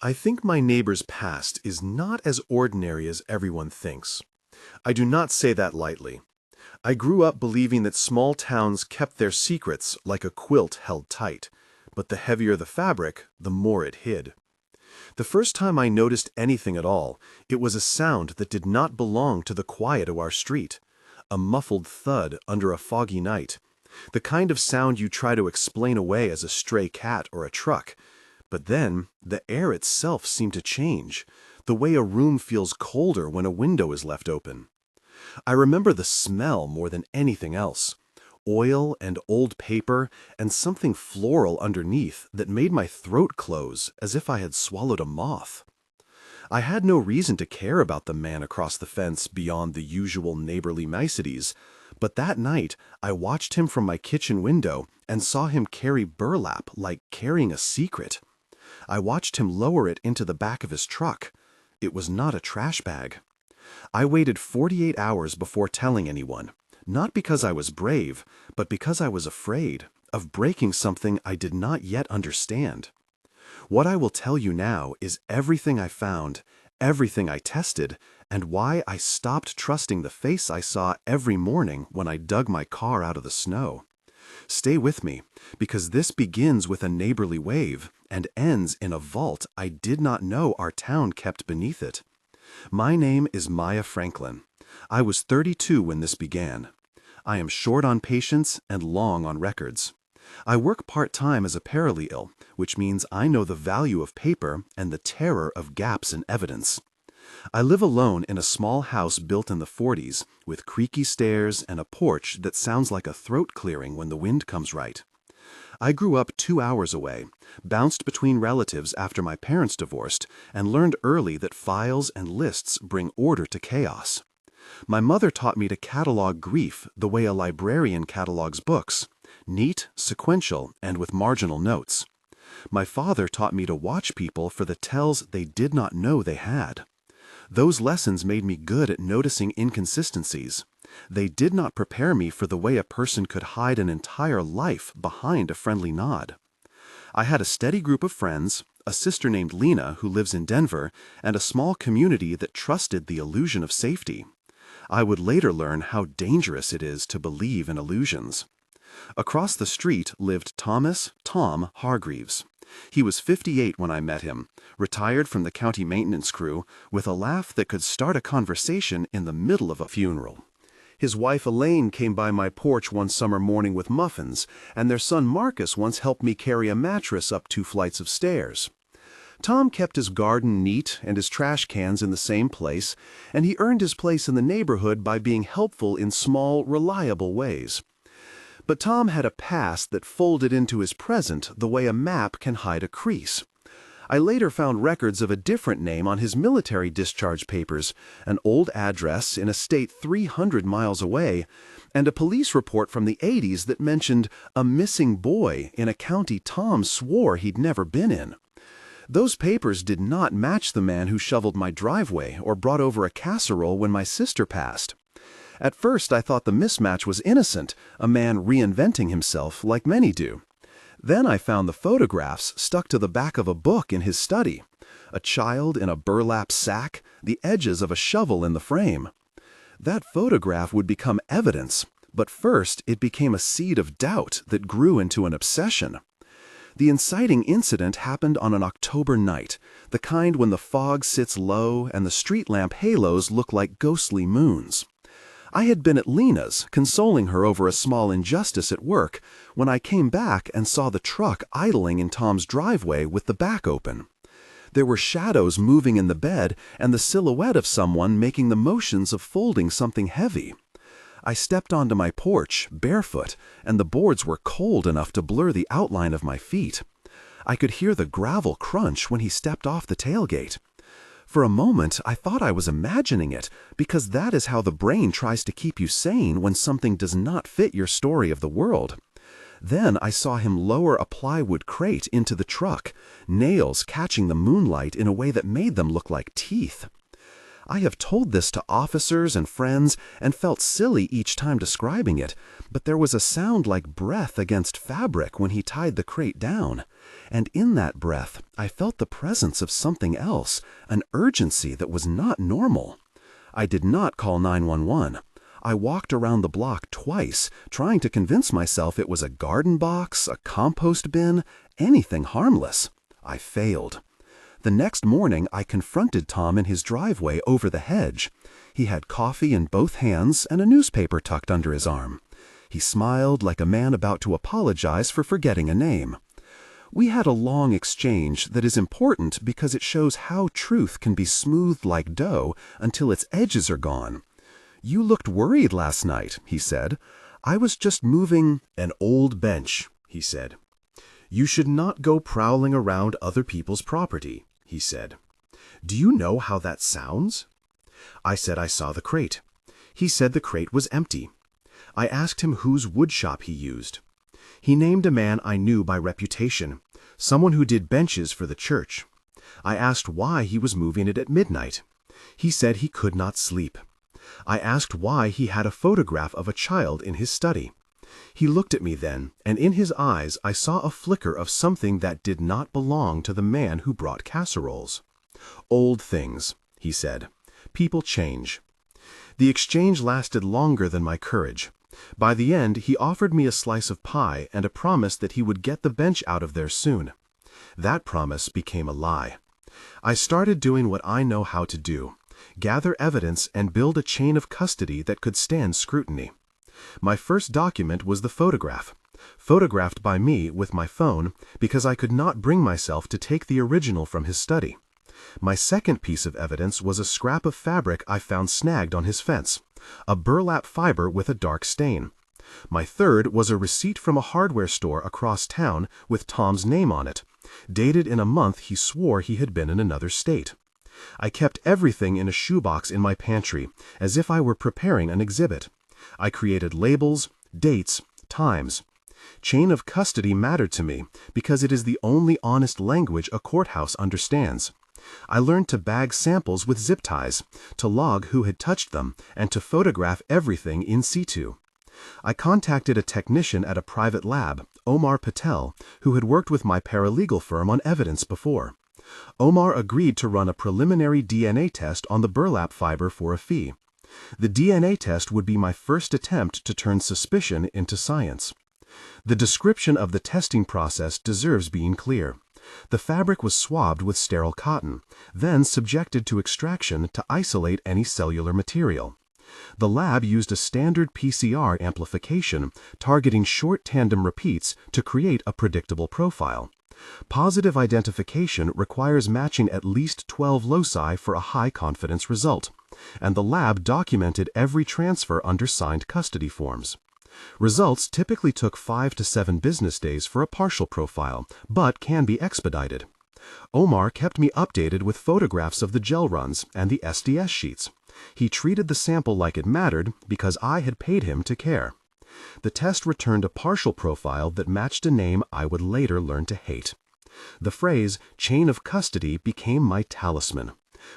I think my neighbor's past is not as ordinary as everyone thinks. I do not say that lightly. I grew up believing that small towns kept their secrets like a quilt held tight, but the heavier the fabric, the more it hid. The first time I noticed anything at all, it was a sound that did not belong to the quiet of our street, a muffled thud under a foggy night, the kind of sound you try to explain away as a stray cat or a truck. But then, the air itself seemed to change, the way a room feels colder when a window is left open. I remember the smell more than anything else. Oil and old paper and something floral underneath that made my throat close as if I had swallowed a moth. I had no reason to care about the man across the fence beyond the usual neighborly niceties, but that night I watched him from my kitchen window and saw him carry burlap like carrying a secret. I watched him lower it into the back of his truck. It was not a trash bag. I waited 48 hours before telling anyone, not because I was brave, but because I was afraid of breaking something I did not yet understand. What I will tell you now is everything I found, everything I tested, and why I stopped trusting the face I saw every morning when I dug my car out of the snow. Stay with me, because this begins with a neighborly wave and ends in a vault I did not know our town kept beneath it. My name is Maya Franklin. I was 32 when this began. I am short on patience and long on records. I work part-time as a paralegal, which means I know the value of paper and the terror of gaps in evidence. I live alone in a small house built in the 40s, with creaky stairs and a porch that sounds like a throat clearing when the wind comes right. I grew up 2 hours away, bounced between relatives after my parents divorced, and learned early that files and lists bring order to chaos. My mother taught me to catalog grief the way a librarian catalogs books, neat, sequential, and with marginal notes. My father taught me to watch people for the tells they did not know they had. Those lessons made me good at noticing inconsistencies. They did not prepare me for the way a person could hide an entire life behind a friendly nod. I had a steady group of friends, a sister named Lena who lives in Denver, and a small community that trusted the illusion of safety. I would later learn how dangerous it is to believe in illusions. Across the street lived Tom Hargreaves. He was 58 when I met him, retired from the county maintenance crew, with a laugh that could start a conversation in the middle of a funeral. His wife Elaine came by my porch one summer morning with muffins, and their son Marcus once helped me carry a mattress up 2 flights of stairs. Tom kept his garden neat and his trash cans in the same place, and he earned his place in the neighborhood by being helpful in small, reliable ways. But Tom had a past that folded into his present the way a map can hide a crease. I later found records of a different name on his military discharge papers, an old address in a state 300 miles away, and a police report from the 80s that mentioned a missing boy in a county Tom swore he'd never been in. Those papers did not match the man who shoveled my driveway or brought over a casserole when my sister passed. At first I thought the mismatch was innocent, a man reinventing himself like many do. Then I found the photographs stuck to the back of a book in his study. A child in a burlap sack, the edges of a shovel in the frame. That photograph would become evidence, but first it became a seed of doubt that grew into an obsession. The inciting incident happened on an October night, the kind when the fog sits low and the street lamp halos look like ghostly moons. I had been at Lena's, consoling her over a small injustice at work, when I came back and saw the truck idling in Tom's driveway with the back open. There were shadows moving in the bed and the silhouette of someone making the motions of folding something heavy. I stepped onto my porch, barefoot, and the boards were cold enough to blur the outline of my feet. I could hear the gravel crunch when he stepped off the tailgate. For a moment, I thought I was imagining it, because that is how the brain tries to keep you sane when something does not fit your story of the world. Then I saw him lower a plywood crate into the truck, nails catching the moonlight in a way that made them look like teeth. I have told this to officers and friends and felt silly each time describing it, but there was a sound like breath against fabric when he tied the crate down, And in that breath, I felt the presence of something else, an urgency that was not normal. I did not call 911. I walked around the block twice, trying to convince myself it was a garden box, a compost bin, anything harmless. I failed. The next morning, I confronted Tom in his driveway over the hedge. He had coffee in both hands and a newspaper tucked under his arm. He smiled like a man about to apologize for forgetting a name. We had a long exchange that is important because it shows how truth can be smoothed like dough until its edges are gone. "You looked worried last night," he said. "I was just moving an old bench," he said. "You should not go prowling around other people's property," he said. "Do you know how that sounds?" I said I saw the crate. He said the crate was empty. I asked him whose woodshop he used. He named a man I knew by reputation, someone who did benches for the church. I asked why he was moving it at midnight. He said he could not sleep. I asked why he had a photograph of a child in his study. He looked at me then, and in his eyes I saw a flicker of something that did not belong to the man who brought casseroles. "Old things," he said. "People change." The exchange lasted longer than my courage. By the end, he offered me a slice of pie and a promise that he would get the bench out of there soon. That promise became a lie. I started doing what I know how to do: gather evidence and build a chain of custody that could stand scrutiny. My first document was the photograph, photographed by me with my phone because I could not bring myself to take the original from his study. My second piece of evidence was a scrap of fabric I found snagged on his fence, a burlap fiber with a dark stain. My third was a receipt from a hardware store across town with Tom's name on it, dated in a month he swore he had been in another state. I kept everything in a shoebox in my pantry, as if I were preparing an exhibit. I created labels, dates, times. Chain of custody mattered to me because it is the only honest language a courthouse understands. I learned to bag samples with zip ties, to log who had touched them, and to photograph everything in situ. I contacted a technician at a private lab, Omar Patel, who had worked with my paralegal firm on evidence before. Omar agreed to run a preliminary DNA test on the burlap fiber for a fee. The DNA test would be my first attempt to turn suspicion into science. The description of the testing process deserves being clear. The fabric was swabbed with sterile cotton, then subjected to extraction to isolate any cellular material. The lab used a standard PCR amplification, targeting short tandem repeats to create a predictable profile. Positive identification requires matching at least 12 loci for a high-confidence result, and the lab documented every transfer under signed custody forms. Results typically took 5 to 7 business days for a partial profile, but can be expedited. Omar kept me updated with photographs of the gel runs and the SDS sheets. He treated the sample like it mattered because I had paid him to care. The test returned a partial profile that matched a name I would later learn to hate. The phrase chain of custody became my talisman.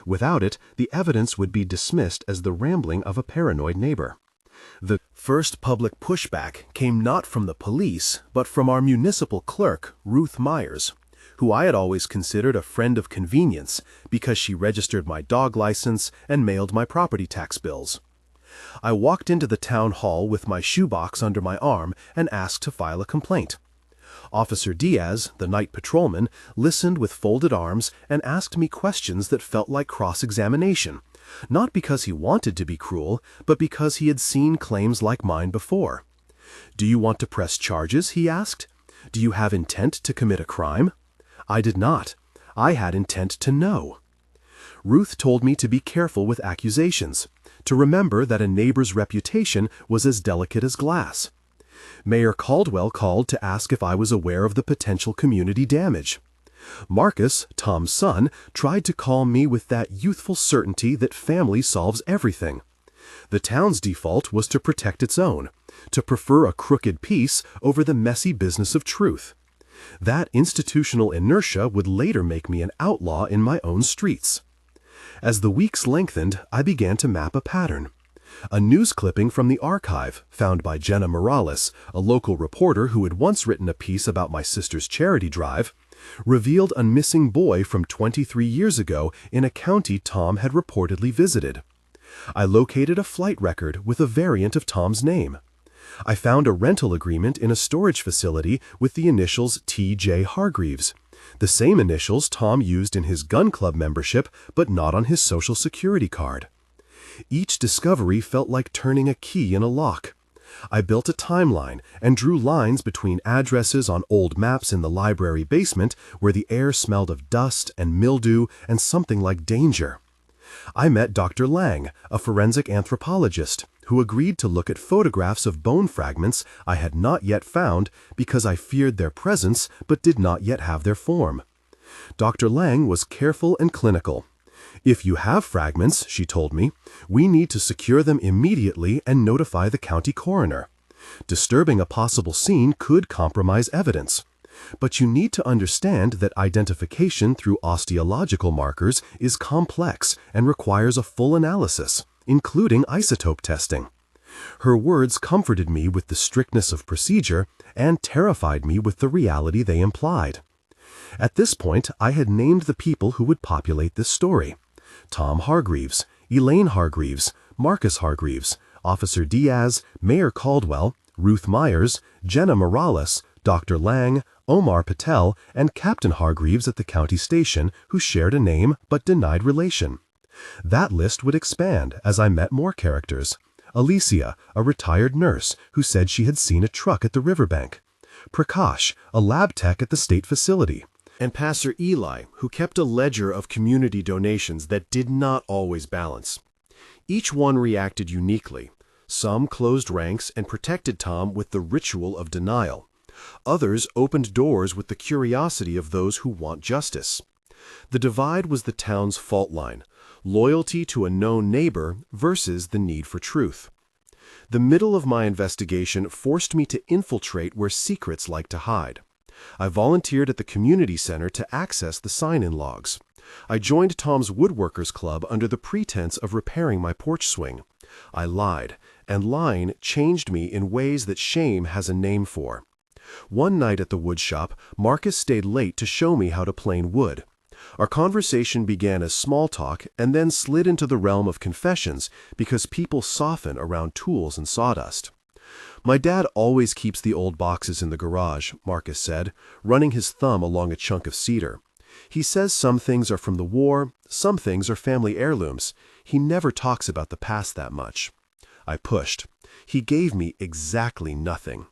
Without it, the evidence would be dismissed as the rambling of a paranoid neighbor. The first public pushback came not from the police, but from our municipal clerk, Ruth Myers, who I had always considered a friend of convenience because she registered my dog license and mailed my property tax bills. I walked into the town hall with my shoebox under my arm and asked to file a complaint. Officer Diaz, the night patrolman, listened with folded arms and asked me questions that felt like cross-examination, not because he wanted to be cruel, but because he had seen claims like mine before. "Do you want to press charges?" he asked. "Do you have intent to commit a crime?" I did not. I had intent to know. Ruth told me to be careful with accusations, to remember that a neighbor's reputation was as delicate as glass. Mayor Caldwell called to ask if I was aware of the potential community damage. Marcus, Tom's son, tried to calm me with that youthful certainty that family solves everything. The town's default was to protect its own, to prefer a crooked peace over the messy business of truth. That institutional inertia would later make me an outlaw in my own streets. As the weeks lengthened, I began to map a pattern. A news clipping from the archive, found by Jenna Morales, a local reporter who had once written a piece about my sister's charity drive, revealed a missing boy from 23 years ago in a county Tom had reportedly visited. I located a flight record with a variant of Tom's name. I found a rental agreement in a storage facility with the initials T.J. Hargreaves, the same initials Tom used in his gun club membership but not on his Social Security card. Each discovery felt like turning a key in a lock. I built a timeline and drew lines between addresses on old maps in the library basement where the air smelled of dust and mildew and something like danger. I met Dr. Lang, a forensic anthropologist, who agreed to look at photographs of bone fragments I had not yet found because I feared their presence but did not yet have their form. Dr. Lang was careful and clinical. "If you have fragments," she told me, "we need to secure them immediately and notify the county coroner. Disturbing a possible scene could compromise evidence. But you need to understand that identification through osteological markers is complex and requires a full analysis, including isotope testing." Her words comforted me with the strictness of procedure and terrified me with the reality they implied. At this point, I had named the people who would populate this story: Tom Hargreaves, Elaine Hargreaves, Marcus Hargreaves, Officer Diaz, Mayor Caldwell, Ruth Myers, Jenna Morales, Dr. Lang, Omar Patel, and Captain Hargreaves at the county station, who shared a name but denied relation. That list would expand as I met more characters: Alicia, a retired nurse who said she had seen a truck at the riverbank; Prakash, a lab tech at the state facility; and Pastor Eli, who kept a ledger of community donations that did not always balance. Each one reacted uniquely. Some closed ranks and protected Tom with the ritual of denial. Others opened doors with the curiosity of those who want justice. The divide was the town's fault line: loyalty to a known neighbor versus the need for truth. The middle of my investigation forced me to infiltrate where secrets like to hide. I volunteered at the community center to access the sign-in logs. I joined Tom's Woodworkers Club under the pretense of repairing my porch swing. I lied, and lying changed me in ways that shame has a name for. One night at the wood shop, Marcus stayed late to show me how to plane wood. Our conversation began as small talk and then slid into the realm of confessions because people soften around tools and sawdust. "My dad always keeps the old boxes in the garage," Marcus said, running his thumb along a chunk of cedar. "He says some things are from the war, some things are family heirlooms. He never talks about the past that much." I pushed. He gave me exactly nothing.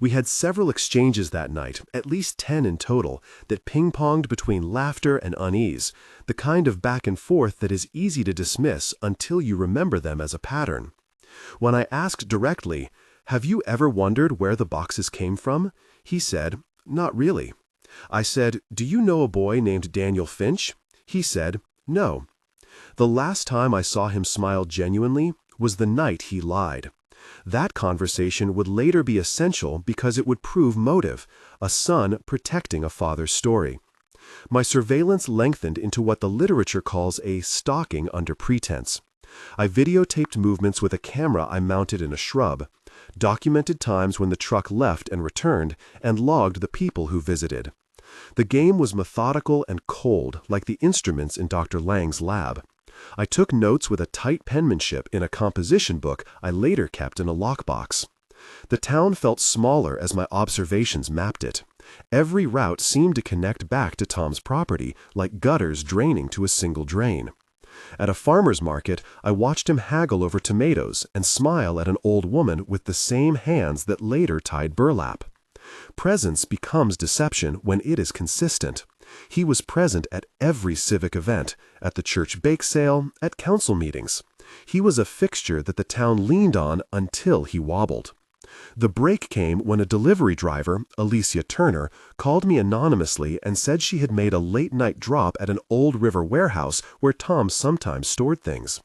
We had several exchanges that night, at least 10 in total, that ping-ponged between laughter and unease, the kind of back and forth that is easy to dismiss until you remember them as a pattern. When I asked directly, "Have you ever wondered where the boxes came from?" he said, "Not really." I said, "Do you know a boy named Daniel Finch?" He said, "No." The last time I saw him smile genuinely was the night he lied. That conversation would later be essential because it would prove motive: a son protecting a father's story. My surveillance lengthened into what the literature calls a stalking under pretense. I videotaped movements with a camera I mounted in a shrub, documented times when the truck left and returned, and logged the people who visited. The game was methodical and cold, like the instruments in Dr. Lang's lab. I took notes with a tight penmanship in a composition book I later kept in a lockbox. The town felt smaller as my observations mapped it. Every route seemed to connect back to Tom's property, like gutters draining to a single drain. At a farmer's market, I watched him haggle over tomatoes and smile at an old woman with the same hands that later tied burlap. Presence becomes deception when it is consistent. He was present at every civic event, at the church bake sale, at council meetings. He was a fixture that the town leaned on until he wobbled. The break came when a delivery driver, Alicia Turner, called me anonymously and said she had made a late-night drop at an old river warehouse where Tom sometimes stored things.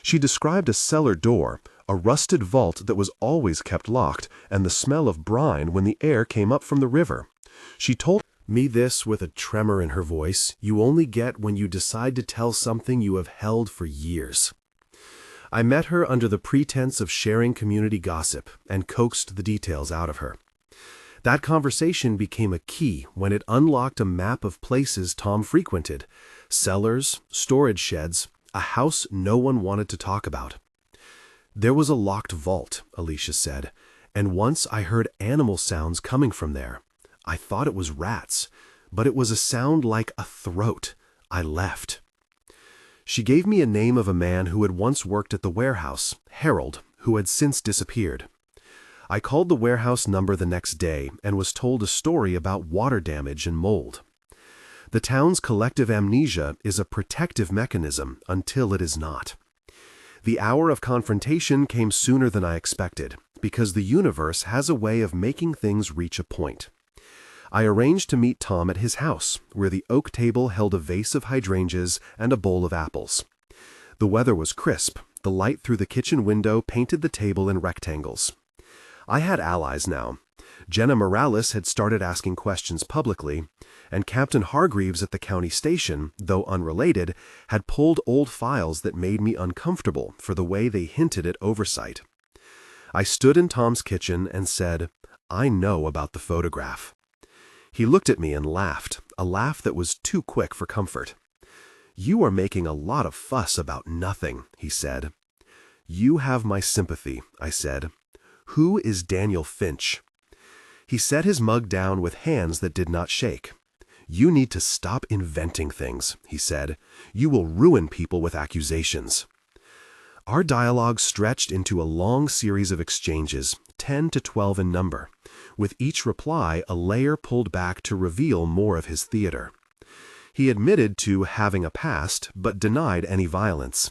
She described a cellar door, a rusted vault that was always kept locked, and the smell of brine when the air came up from the river. She told me this with a tremor in her voice you only get when you decide to tell something you have held for years. I met her under the pretense of sharing community gossip and coaxed the details out of her. That conversation became a key when it unlocked a map of places Tom frequented: cellars, storage sheds, a house no one wanted to talk about. "There was a locked vault," Alicia said, "and once I heard animal sounds coming from there. I thought it was rats, but it was a sound like a throat. I left." She gave me a name of a man who had once worked at the warehouse, Harold, who had since disappeared. I called the warehouse number the next day and was told a story about water damage and mold. The town's collective amnesia is a protective mechanism until it is not. The hour of confrontation came sooner than I expected, because the universe has a way of making things reach a point. I arranged to meet Tom at his house, where the oak table held a vase of hydrangeas and a bowl of apples. The weather was crisp. The light through the kitchen window painted the table in rectangles. I had allies now. Jenna Morales had started asking questions publicly, and Captain Hargreaves at the county station, though unrelated, had pulled old files that made me uncomfortable for the way they hinted at oversight. I stood in Tom's kitchen and said, "I know about the photograph." He looked at me and laughed, a laugh that was too quick for comfort. "You are making a lot of fuss about nothing," he said. "You have my sympathy," I said. "Who is Daniel Finch?" He set his mug down with hands that did not shake. "You need to stop inventing things," he said. "You will ruin people with accusations." Our dialogue stretched into a long series of exchanges, 10 to 12 in number, with each reply a layer pulled back to reveal more of his theater. He admitted to having a past, but denied any violence.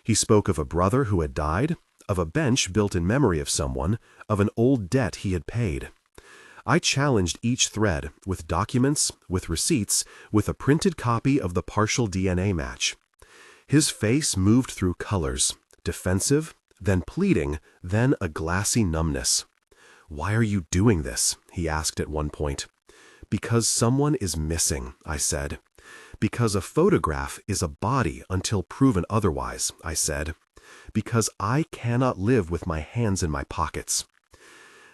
He spoke of a brother who had died, of a bench built in memory of someone, of an old debt he had paid. I challenged each thread, with documents, with receipts, with a printed copy of the partial DNA match. His face moved through colors, defensive, then pleading, then a glassy numbness. "Why are you doing this?" he asked at one point. "Because someone is missing," I said. "Because a photograph is a body until proven otherwise," I said. "Because I cannot live with my hands in my pockets."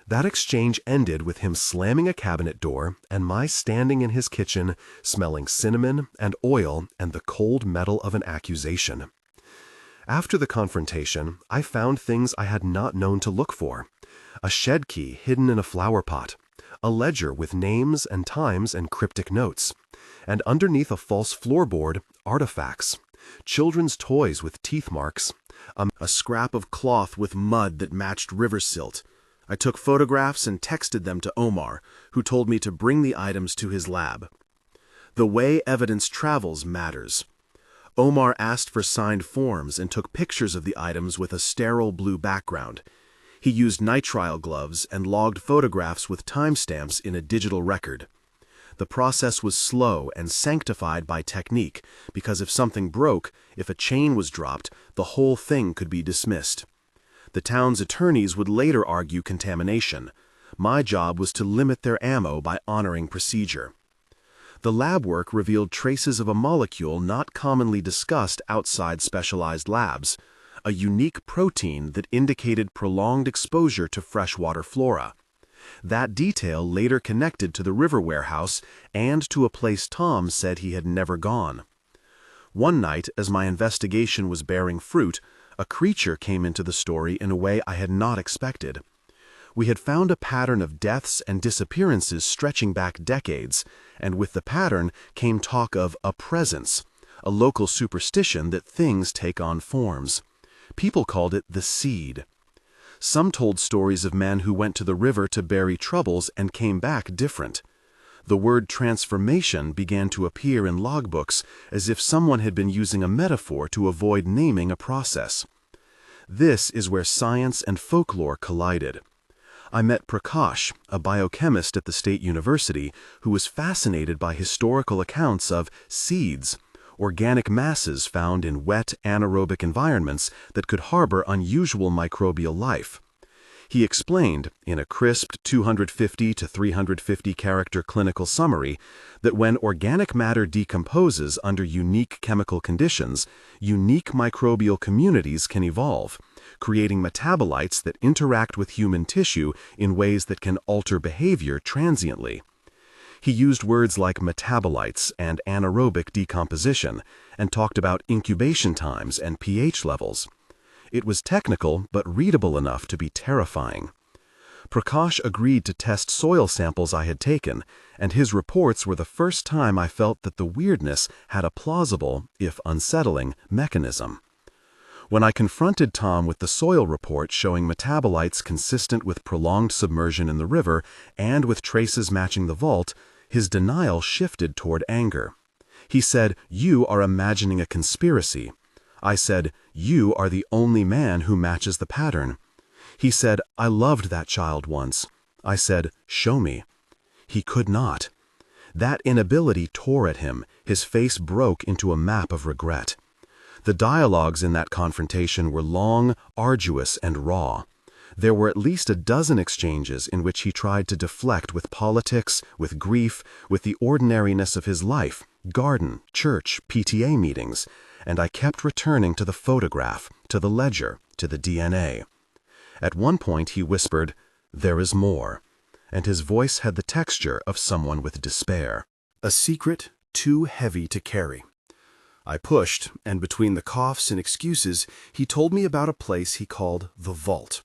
That exchange ended with him slamming a cabinet door and my standing in his kitchen, smelling cinnamon and oil and the cold metal of an accusation. After the confrontation, I found things I had not known to look for: a shed key hidden in a flower pot, a ledger with names and times and cryptic notes, and underneath a false floorboard, artifacts, children's toys with teeth marks, a scrap of cloth with mud that matched river silt. I took photographs and texted them to Omar, who told me to bring the items to his lab. The way evidence travels matters. Omar asked for signed forms and took pictures of the items with a sterile blue background. He used nitrile gloves and logged photographs with timestamps in a digital record. The process was slow and sanctified by technique, because if something broke, if a chain was dropped, the whole thing could be dismissed. The town's attorneys would later argue contamination. My job was to limit their ammo by honoring procedure. The lab work revealed traces of a molecule not commonly discussed outside specialized labs, a unique protein that indicated prolonged exposure to freshwater flora. That detail later connected to the river warehouse and to a place Tom said he had never gone. One night, as my investigation was bearing fruit, a creature came into the story in a way I had not expected. We had found a pattern of deaths and disappearances stretching back decades, and with the pattern came talk of a presence, a local superstition that things take on forms. People called it the seed. Some told stories of men who went to the river to bury troubles and came back different. The word transformation began to appear in logbooks as if someone had been using a metaphor to avoid naming a process. This is where science and folklore collided. I met Prakash, a biochemist at the State University, who was fascinated by historical accounts of seeds, organic masses found in wet, anaerobic environments that could harbor unusual microbial life. He explained, in a crisp 250 to 350 character clinical summary, that when organic matter decomposes under unique chemical conditions, unique microbial communities can evolve, creating metabolites that interact with human tissue in ways that can alter behavior transiently. He used words like metabolites and anaerobic decomposition, and talked about incubation times and pH levels. It was technical but readable enough to be terrifying. Prakash agreed to test soil samples I had taken, and his reports were the first time I felt that the weirdness had a plausible, if unsettling, mechanism. When I confronted Tom with the soil report showing metabolites consistent with prolonged submersion in the river and with traces matching the vault, his denial shifted toward anger. He said, "You are imagining a conspiracy." I said, "You are the only man who matches the pattern." He said, "I loved that child once." I said, "Show me." He could not. That inability tore at him. His face broke into a map of regret. The dialogues in that confrontation were long, arduous, and raw. There were at least a dozen exchanges in which he tried to deflect with politics, with grief, with the ordinariness of his life, garden, church, PTA meetings, and I kept returning to the photograph, to the ledger, to the DNA. At one point he whispered, "There is more," and his voice had the texture of someone with despair. A secret too heavy to carry. I pushed, and between the coughs and excuses, he told me about a place he called the Vault.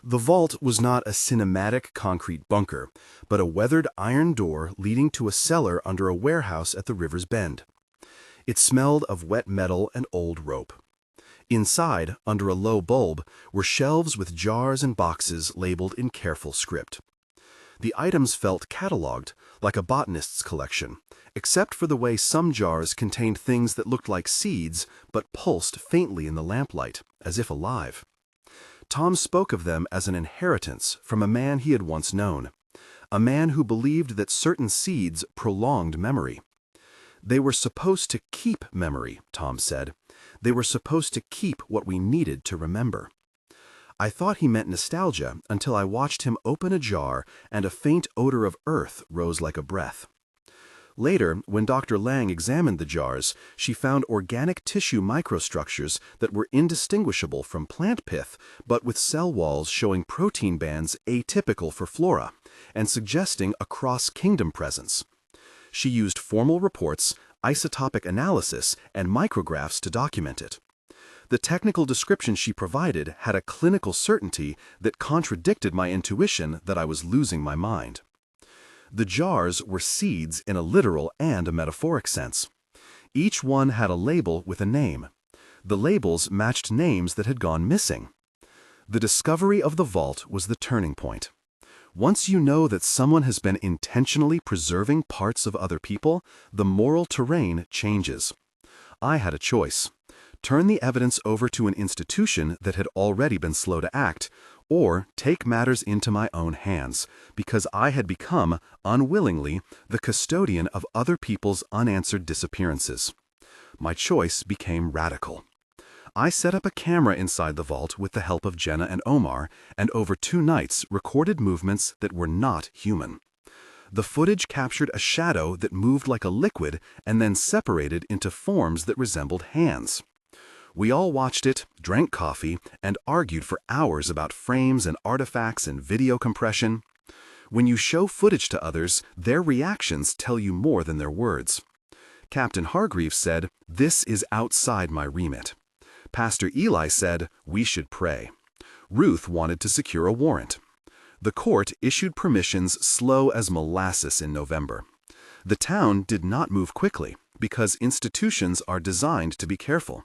The vault was not a cinematic concrete bunker, but a weathered iron door leading to a cellar under a warehouse at the river's bend. It smelled of wet metal and old rope. Inside, under a low bulb, were shelves with jars and boxes labeled in careful script. The items felt cataloged, like a botanist's collection, except for the way some jars contained things that looked like seeds but pulsed faintly in the lamplight, as if alive. Tom spoke of them as an inheritance from a man he had once known, a man who believed that certain seeds prolonged memory. They were supposed to keep memory, Tom said. They were supposed to keep what we needed to remember. I thought he meant nostalgia until I watched him open a jar and a faint odor of earth rose like a breath. Later, when Dr. Lang examined the jars, she found organic tissue microstructures that were indistinguishable from plant pith, but with cell walls showing protein bands atypical for flora, and suggesting a cross-kingdom presence. She used formal reports, isotopic analysis, and micrographs to document it. The technical description she provided had a clinical certainty that contradicted my intuition that I was losing my mind. The jars were seeds in a literal and a metaphoric sense. Each one had a label with a name. The labels matched names that had gone missing. The discovery of the vault was the turning point. Once you know that someone has been intentionally preserving parts of other people, the moral terrain changes. I had a choice: turn the evidence over to an institution that had already been slow to act, or take matters into my own hands, because I had become, unwillingly, the custodian of other people's unanswered disappearances. My choice became radical. I set up a camera inside the vault with the help of Jenna and Omar, and over 2 nights recorded movements that were not human. The footage captured a shadow that moved like a liquid and then separated into forms that resembled hands. We all watched it, drank coffee, and argued for hours about frames and artifacts and video compression. When you show footage to others, their reactions tell you more than their words. Captain Hargreaves said, "This is outside my remit." Pastor Eli said, "We should pray." Ruth wanted to secure a warrant. The court issued permissions slow as molasses in November. The town did not move quickly, because institutions are designed to be careful.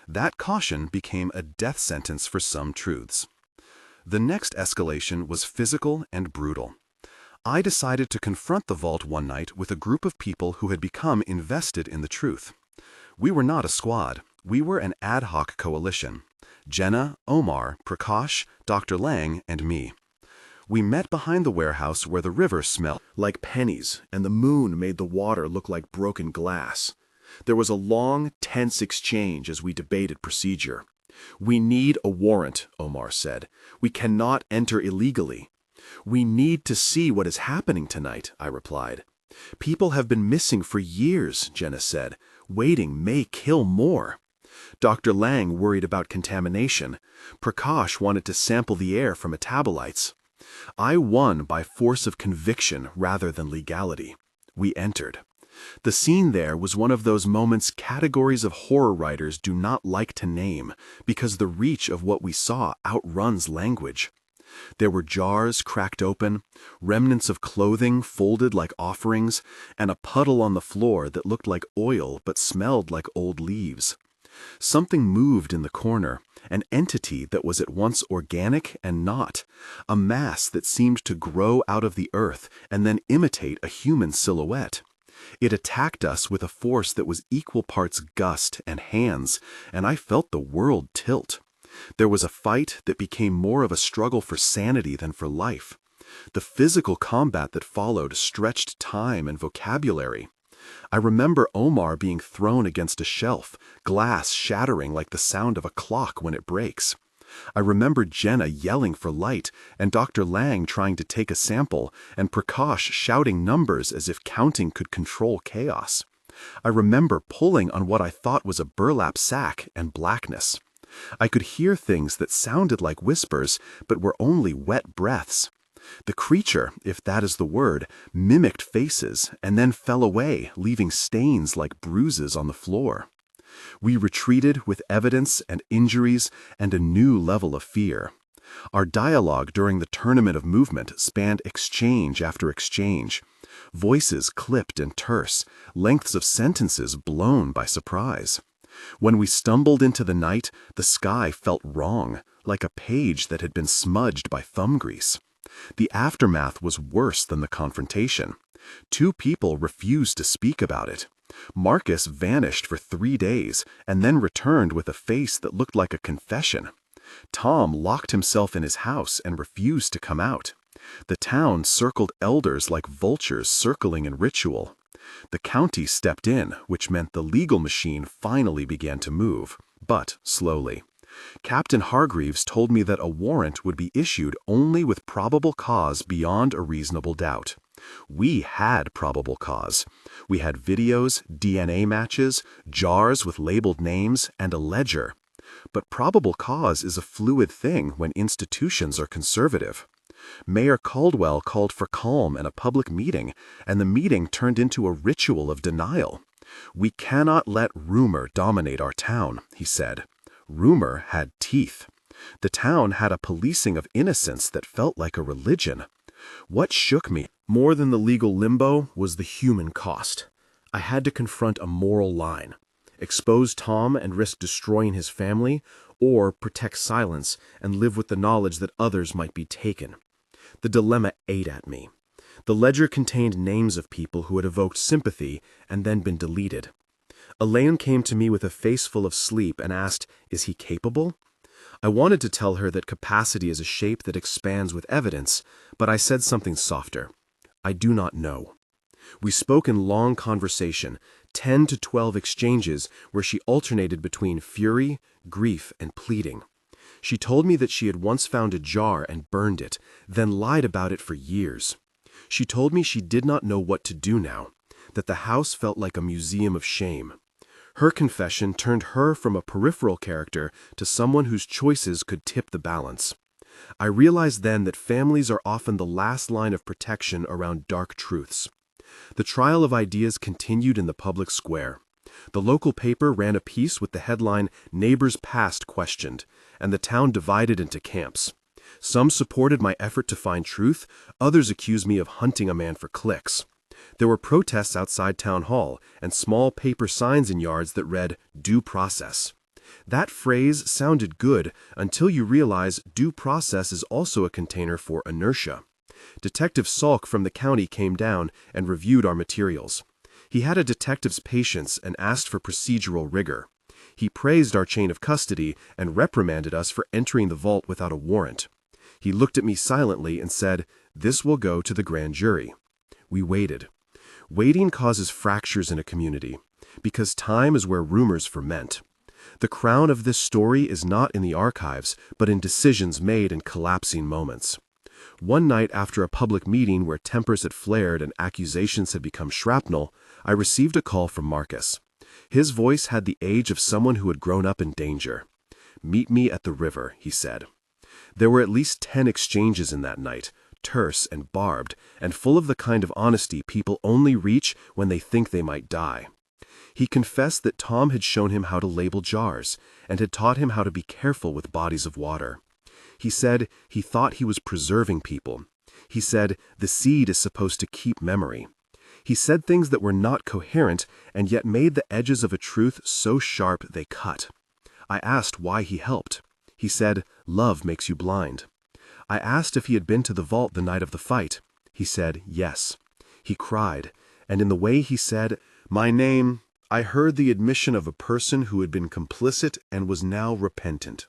That caution became a death sentence for some truths. The next escalation was physical and brutal. I decided to confront the vault one night with a group of people who had become invested in the truth. We were not a squad. We were an ad hoc coalition. Jenna, Omar, Prakash, Dr. Lang, and me. We met behind the warehouse where the river smelled like pennies and the moon made the water look like broken glass. There was a long, tense exchange as we debated procedure. "We need a warrant," Omar said. "We cannot enter illegally." "We need to see what is happening tonight," I replied. "People have been missing for years," Jenna said. "Waiting may kill more." Dr. Lang worried about contamination. Prakash wanted to sample the air for metabolites. I won by force of conviction rather than legality. We entered. The scene there was one of those moments categories of horror writers do not like to name, because the reach of what we saw outruns language. There were jars cracked open, remnants of clothing folded like offerings, and a puddle on the floor that looked like oil but smelled like old leaves. Something moved in the corner, an entity that was at once organic and not, a mass that seemed to grow out of the earth and then imitate a human silhouette. It attacked us with a force that was equal parts gust and hands, and I felt the world tilt. There was a fight that became more of a struggle for sanity than for life. The physical combat that followed stretched time and vocabulary. I remember Omar being thrown against a shelf, glass shattering like the sound of a clock when it breaks. I remember Jenna yelling for light, and Dr. Lang trying to take a sample, and Prakash shouting numbers as if counting could control chaos. I remember pulling on what I thought was a burlap sack and blackness. I could hear things that sounded like whispers, but were only wet breaths. The creature, if that is the word, mimicked faces and then fell away, leaving stains like bruises on the floor. We retreated with evidence and injuries and a new level of fear. Our dialogue during the tournament of movement spanned exchange after exchange. Voices clipped and terse, lengths of sentences blown by surprise. When we stumbled into the night, the sky felt wrong, like a page that had been smudged by thumb grease. The aftermath was worse than the confrontation. 2 people refused to speak about it. Marcus vanished for 3 days and then returned with a face that looked like a confession. Tom locked himself in his house and refused to come out. The town circled elders like vultures circling in ritual. The county stepped in, which meant the legal machine finally began to move, but slowly. Captain Hargreaves told me that a warrant would be issued only with probable cause beyond a reasonable doubt. We had probable cause. We had videos, DNA matches, jars with labeled names, and a ledger. But probable cause is a fluid thing when institutions are conservative. Mayor Caldwell called for calm in a public meeting, and the meeting turned into a ritual of denial. "We cannot let rumor dominate our town," he said. Rumor had teeth. The town had a policing of innocence that felt like a religion. What shook me more than the legal limbo was the human cost. I had to confront a moral line: expose Tom and risk destroying his family, or protect silence and live with the knowledge that others might be taken. The dilemma ate at me. The ledger contained names of people who had evoked sympathy and then been deleted. Elaine came to me with a face full of sleep and asked, "Is he capable?" I wanted to tell her that capacity is a shape that expands with evidence, but I said something softer. "I do not know." We spoke in long conversation, 10 to 12 exchanges where she alternated between fury, grief, and pleading. She told me that she had once found a jar and burned it, then lied about it for years. She told me she did not know what to do now, that the house felt like a museum of shame. Her confession turned her from a peripheral character to someone whose choices could tip the balance. I realized then that families are often the last line of protection around dark truths. The trial of ideas continued in the public square. The local paper ran a piece with the headline, "Neighbors Past Questioned," and the town divided into camps. Some supported my effort to find truth, others accused me of hunting a man for clicks. There were protests outside town hall and small paper signs in yards that read, "Due process." That phrase sounded good until you realize due process is also a container for inertia. Detective Salk from the county came down and reviewed our materials. He had a detective's patience and asked for procedural rigor. He praised our chain of custody and reprimanded us for entering the vault without a warrant. He looked at me silently and said, "This will go to the grand jury." We waited. Waiting causes fractures in a community, because time is where rumors ferment. The crown of this story is not in the archives, but in decisions made in collapsing moments. One night after a public meeting where tempers had flared and accusations had become shrapnel, I received a call from Marcus. His voice had the age of someone who had grown up in danger. "Meet me at the river," he said. There were at least 10 exchanges in that night, terse and barbed, and full of the kind of honesty people only reach when they think they might die. He confessed that Tom had shown him how to label jars, and had taught him how to be careful with bodies of water. He said he thought he was preserving people. He said the seed is supposed to keep memory. He said things that were not coherent, and yet made the edges of a truth so sharp they cut. I asked why he helped. He said, "Love makes you blind." I asked if he had been to the vault the night of the fight. He said, yes. He cried, and in the way he said, "My name," I heard the admission of a person who had been complicit and was now repentant.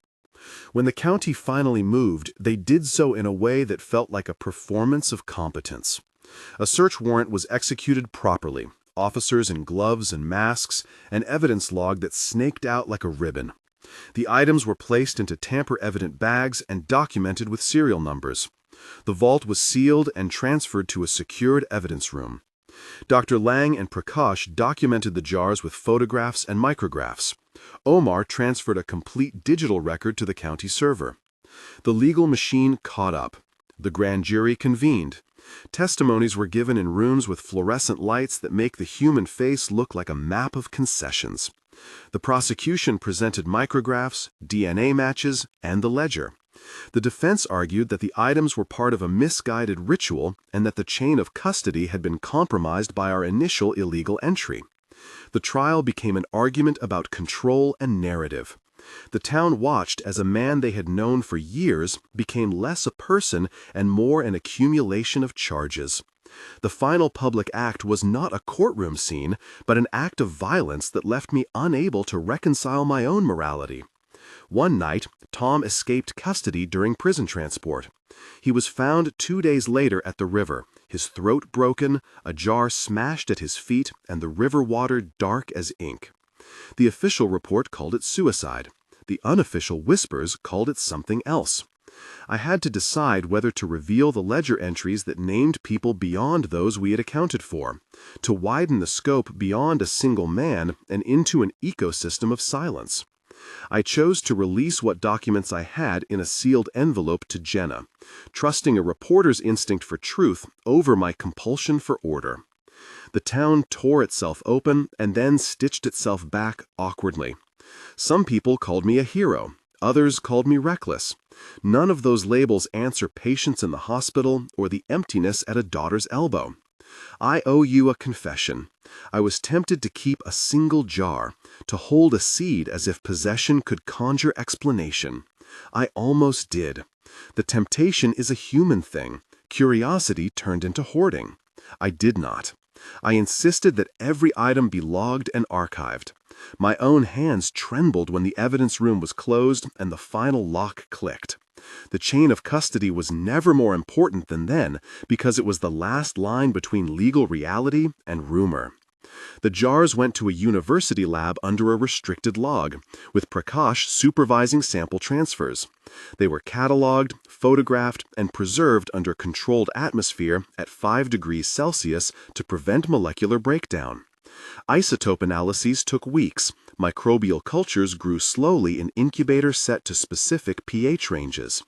When the county finally moved, they did so in a way that felt like a performance of competence. A search warrant was executed properly, officers in gloves and masks, an evidence log that snaked out like a ribbon. The items were placed into tamper-evident bags and documented with serial numbers. The vault was sealed and transferred to a secured evidence room. Dr. Lang and Prakash documented the jars with photographs and micrographs. Omar transferred a complete digital record to the county server. The legal machine caught up. The grand jury convened. Testimonies were given in rooms with fluorescent lights that make the human face look like a map of concessions. The prosecution presented micrographs, DNA matches, and the ledger. The defense argued that the items were part of a misguided ritual and that the chain of custody had been compromised by our initial illegal entry. The trial became an argument about control and narrative. The town watched as a man they had known for years became less a person and more an accumulation of charges. The final public act was not a courtroom scene, but an act of violence that left me unable to reconcile my own morality. One night, Tom escaped custody during prison transport. He was found 2 days later at the river, his throat broken, a jar smashed at his feet, and the river water dark as ink. The official report called it suicide. The unofficial whispers called it something else. I had to decide whether to reveal the ledger entries that named people beyond those we had accounted for, to widen the scope beyond a single man and into an ecosystem of silence. I chose to release what documents I had in a sealed envelope to Jenna, trusting a reporter's instinct for truth over my compulsion for order. The town tore itself open and then stitched itself back awkwardly. Some people called me a hero. Others called me reckless. None of those labels answer patience in the hospital or the emptiness at a daughter's elbow. I owe you a confession. I was tempted to keep a single jar, to hold a seed as if possession could conjure explanation. I almost did. The temptation is a human thing. Curiosity turned into hoarding. I did not. I insisted that every item be logged and archived. My own hands trembled when the evidence room was closed and the final lock clicked. The chain of custody was never more important than then because it was the last line between legal reality and rumor. The jars went to a university lab under a restricted log, with Prakash supervising sample transfers. They were cataloged, photographed, and preserved under controlled atmosphere at 5 degrees Celsius to prevent molecular breakdown. Isotope analyses took weeks. Microbial cultures grew slowly in incubators set to specific pH ranges.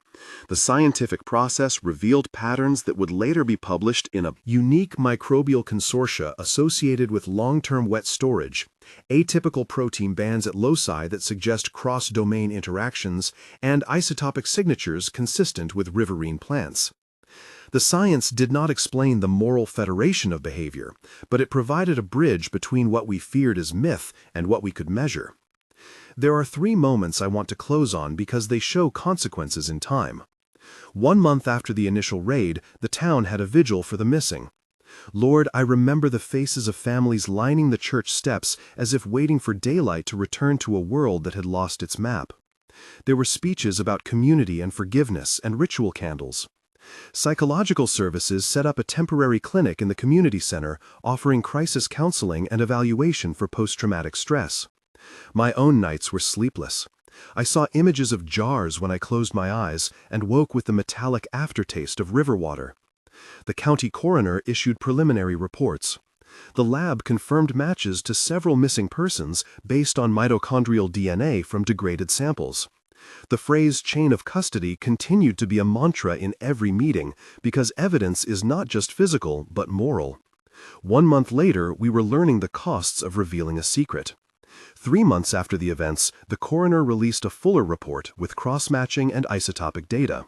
The scientific process revealed patterns that would later be published in a unique microbial consortia associated with long-term wet storage, atypical protein bands at loci that suggest cross-domain interactions, and isotopic signatures consistent with riverine plants. The science did not explain the moral federation of behavior, but it provided a bridge between what we feared as myth and what we could measure. There are 3 moments I want to close on because they show consequences in time. 1 month after the initial raid, the town had a vigil for the missing. Lord, I remember the faces of families lining the church steps as if waiting for daylight to return to a world that had lost its map. There were speeches about community and forgiveness and ritual candles. Psychological services set up a temporary clinic in the community center offering crisis counseling and evaluation for post-traumatic stress. My own nights were sleepless. I saw images of jars when I closed my eyes and woke with the metallic aftertaste of river water. The county coroner issued preliminary reports. The lab confirmed matches to several missing persons based on mitochondrial DNA from degraded samples. The phrase chain of custody continued to be a mantra in every meeting because evidence is not just physical but moral. 1 month later, we were learning the costs of revealing a secret. 3 months after the events, the coroner released a fuller report with cross-matching and isotopic data.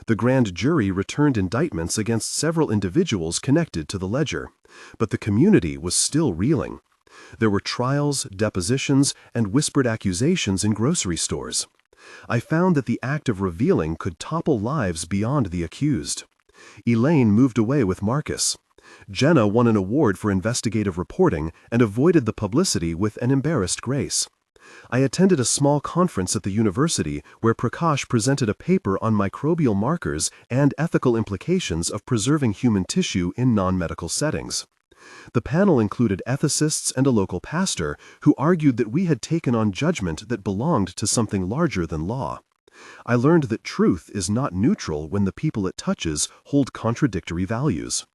The grand jury returned indictments against several individuals connected to the ledger, but the community was still reeling. There were trials, depositions, and whispered accusations in grocery stores. I found that the act of revealing could topple lives beyond the accused. Elaine moved away with Marcus. Jenna won an award for investigative reporting and avoided the publicity with an embarrassed grace. I attended a small conference at the university where Prakash presented a paper on microbial markers and ethical implications of preserving human tissue in non-medical settings. The panel included ethicists and a local pastor who argued that we had taken on judgment that belonged to something larger than law. I learned that truth is not neutral when the people it touches hold contradictory values.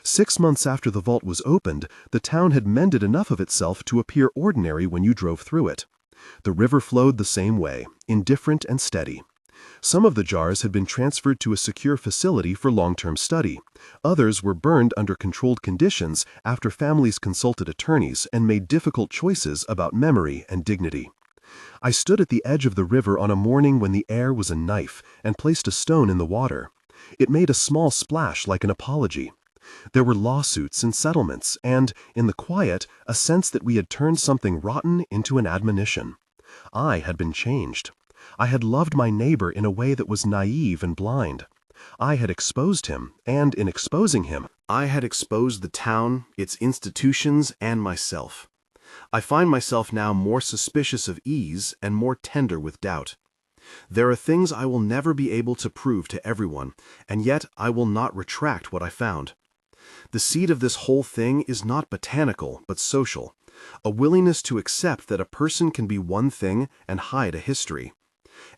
6 months after the vault was opened, the town had mended enough of itself to appear ordinary when you drove through it. The river flowed the same way, indifferent and steady. Some of the jars had been transferred to a secure facility for long-term study. Others were burned under controlled conditions after families consulted attorneys and made difficult choices about memory and dignity. I stood at the edge of the river on a morning when the air was a knife and placed a stone in the water. It made a small splash like an apology. There were lawsuits and settlements, and, in the quiet, a sense that we had turned something rotten into an admonition. I had been changed. I had loved my neighbor in a way that was naive and blind. I had exposed him, and in exposing him, I had exposed the town, its institutions, and myself. I find myself now more suspicious of ease and more tender with doubt. There are things I will never be able to prove to everyone, and yet I will not retract what I found. The seed of this whole thing is not botanical, but social, a willingness to accept that a person can be one thing and hide a history.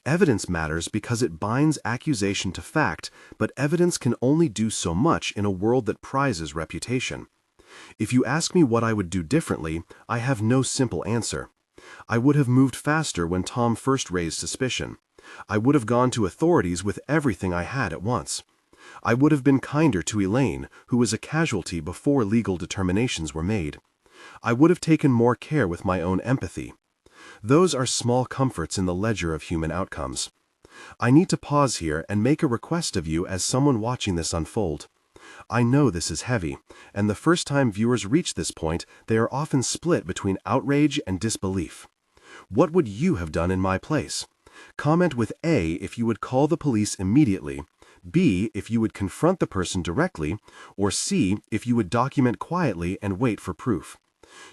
Evidence matters because it binds accusation to fact, but evidence can only do so much in a world that prizes reputation. If you ask me what I would do differently, I have no simple answer. I would have moved faster when Tom first raised suspicion. I would have gone to authorities with everything I had at once. I would have been kinder to Elaine, who was a casualty before legal determinations were made. I would have taken more care with my own empathy. Those are small comforts in the ledger of human outcomes. I need to pause here and make a request of you as someone watching this unfold. I know this is heavy, and the first time viewers reach this point, they are often split between outrage and disbelief. What would you have done in my place? Comment with A if you would call the police immediately, B if you would confront the person directly, or C if you would document quietly and wait for proof.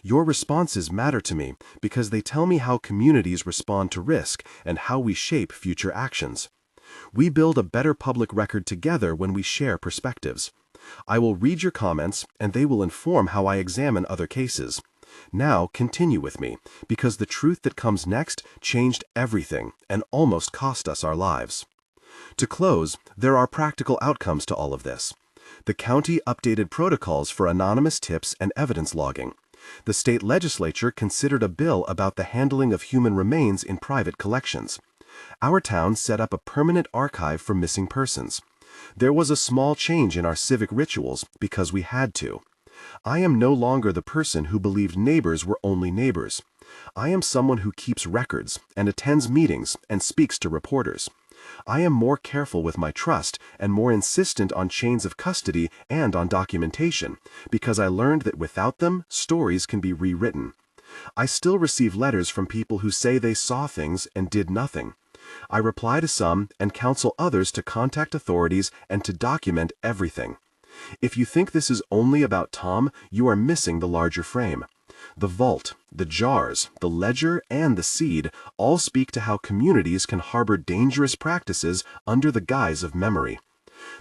Your responses matter to me because they tell me how communities respond to risk and how we shape future actions. We build a better public record together when we share perspectives. I will read your comments, and they will inform how I examine other cases. Now continue with me, because the truth that comes next changed everything and almost cost us our lives. To close, there are practical outcomes to all of this. The county updated protocols for anonymous tips and evidence logging. The state legislature considered a bill about the handling of human remains in private collections. Our town set up a permanent archive for missing persons. There was a small change in our civic rituals because we had to. I am no longer the person who believed neighbors were only neighbors. I am someone who keeps records and attends meetings and speaks to reporters. I am more careful with my trust and more insistent on chains of custody and on documentation because I learned that without them, stories can be rewritten. I still receive letters from people who say they saw things and did nothing. I reply to some and counsel others to contact authorities and to document everything. If you think this is only about Tom, you are missing the larger frame. The vault, the jars, the ledger, and the seed all speak to how communities can harbor dangerous practices under the guise of memory.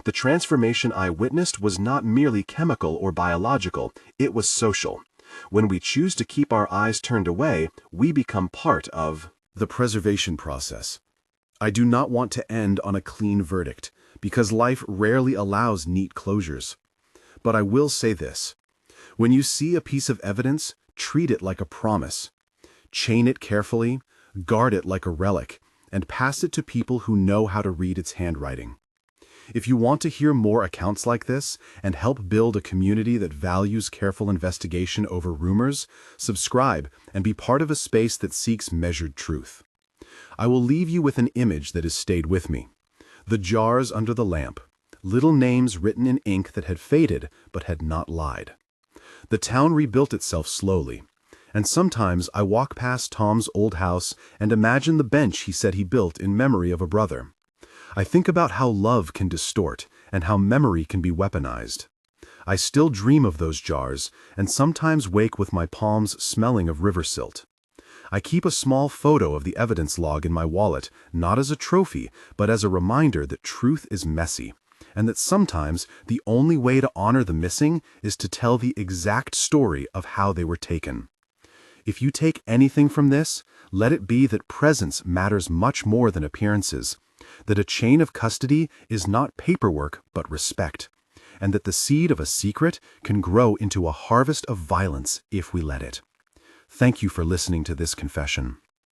The transformation I witnessed was not merely chemical or biological, it was social. When we choose to keep our eyes turned away, we become part of the preservation process. I do not want to end on a clean verdict, because life rarely allows neat closures. But I will say this. When you see a piece of evidence, treat it like a promise. Chain it carefully, guard it like a relic, and pass it to people who know how to read its handwriting. If you want to hear more accounts like this and help build a community that values careful investigation over rumors, subscribe and be part of a space that seeks measured truth. I will leave you with an image that has stayed with me. The jars under the lamp, little names written in ink that had faded but had not lied. The town rebuilt itself slowly, and sometimes I walk past Tom's old house and imagine the bench he said he built in memory of a brother. I think about how love can distort and how memory can be weaponized. I still dream of those jars and sometimes wake with my palms smelling of river silt. I keep a small photo of the evidence log in my wallet, not as a trophy, but as a reminder that truth is messy, and that sometimes the only way to honor the missing is to tell the exact story of how they were taken. If you take anything from this, let it be that presence matters much more than appearances, that a chain of custody is not paperwork but respect, and that the seed of a secret can grow into a harvest of violence if we let it. Thank you for listening to this confession.